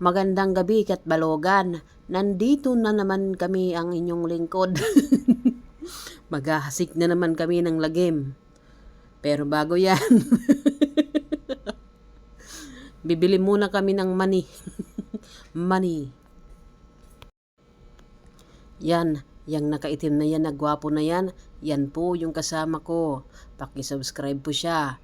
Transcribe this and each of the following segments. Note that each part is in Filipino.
Magandang gabi kat balogan. Nandito na naman kami ang inyong lingkod. Maghahasik na naman kami ng lagim. Pero bago yan, bibili muna kami ng mani. Mani. Yan, yung nakaitim na yan, nagwapo na yan. Yan po yung kasama ko. Paki-subscribe po siya.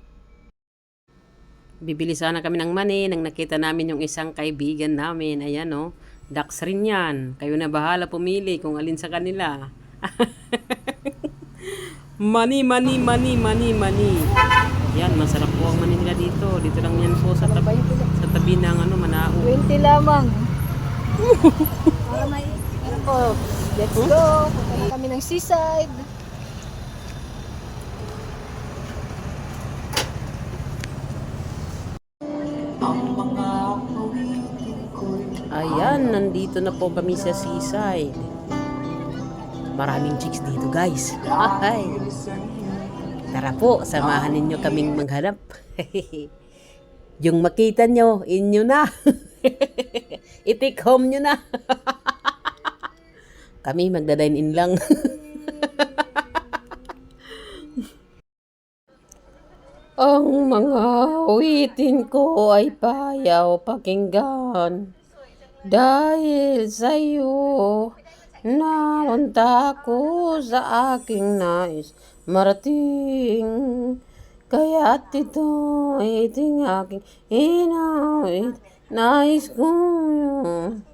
Bibili sana kami ng mani nang nakita namin yung isang kaibigan namin. Ayan o, ducks rin yan. Kayo na bahala pumili kung alin sa kanila. Mani, mani, mani, mani, mani. Yan, masarap po ang mani nila dito. Dito lang yan po sa tabi ng Manao. 20 lamang. Oh, let's go. Punta na kami ng seaside. Ayan, nandito na po kami sa seaside. Maraming chicks dito, guys. Hi. Tara po, samahan ninyo kaming maghanap. Yung makita nyo, inyo na. I-take home nyo na. Kami magda-dine-in lang. Ang mga awitin ko ay payaw pakinggan. Dahil sa'yo, napunta ko sa aking nais marating. Kaya't ito ay iting aking inawit, nais ko yun.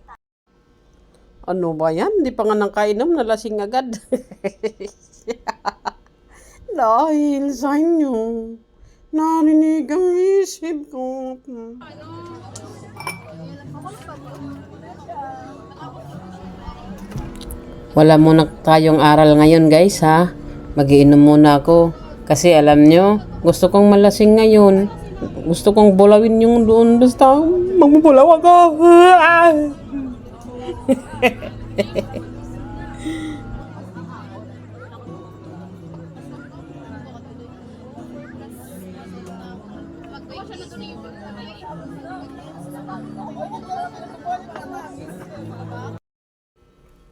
Ano ba yan? Di pa nga nang kainom, nalasing agad. Dahil sa inyo, narinig ang isip ko. Wala muna tayong aral ngayon, guys, ha? Magiinom muna ako. Kasi alam nyo, gusto kong malasing ngayon. Gusto kong bulawin yung doon. Basta magbubulaw ako.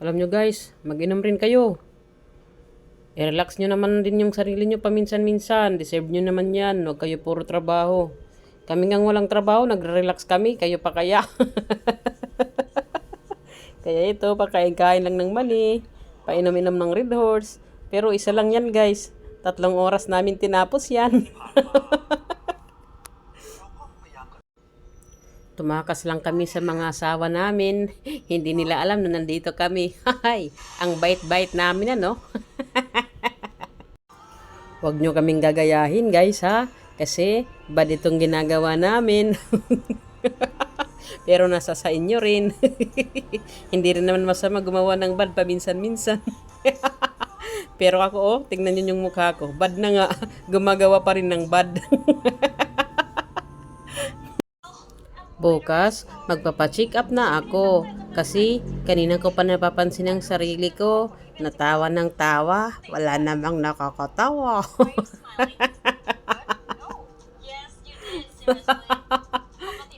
Alam nyo, guys, mag-inom rin kayo. I-relax nyo naman din yung sarili nyo paminsan-minsan. Deserve nyo naman yan. Huwag kayo puro trabaho. Kami ngang walang trabaho, nagre-relax kami. Kayo pa kaya? Kaya ito, pakain-kain lang ng mali. Painom-inom ng Red Horse. Pero isa lang yan, guys. 3 oras namin tinapos yan. Tumakas lang kami sa mga asawa namin. Hindi nila alam na nandito kami. Hay, ang bait-bait namin, ano? Huwag nyo kaming gagayahin, guys, ha? Kasi bad itong ginagawa namin. Pero nasa sa inyo rin. Hindi rin naman masama gumawa ng bad paminsan-minsan. Pero ako, oh, tingnan nyo yung mukha ko. Bad na nga. Gumagawa pa rin ng bad. Bukas, magpapacheck up na ako. Kasi kanina ko pa napapansin ang sarili ko. Natawa ng tawa. Wala namang nakakatawa.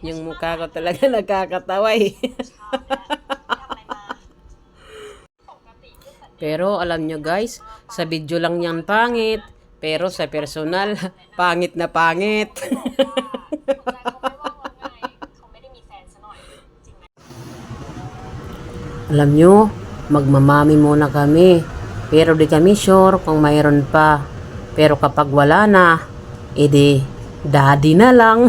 Yung mukha ko talaga nakakatawa eh. Pero alam nyo, guys, sa video lang yan pangit. Pero sa personal, pangit na pangit. Alam nyo, magmamami muna kami. Pero di kami sure kung mayroon pa. Pero kapag wala na, edi daddy na lang.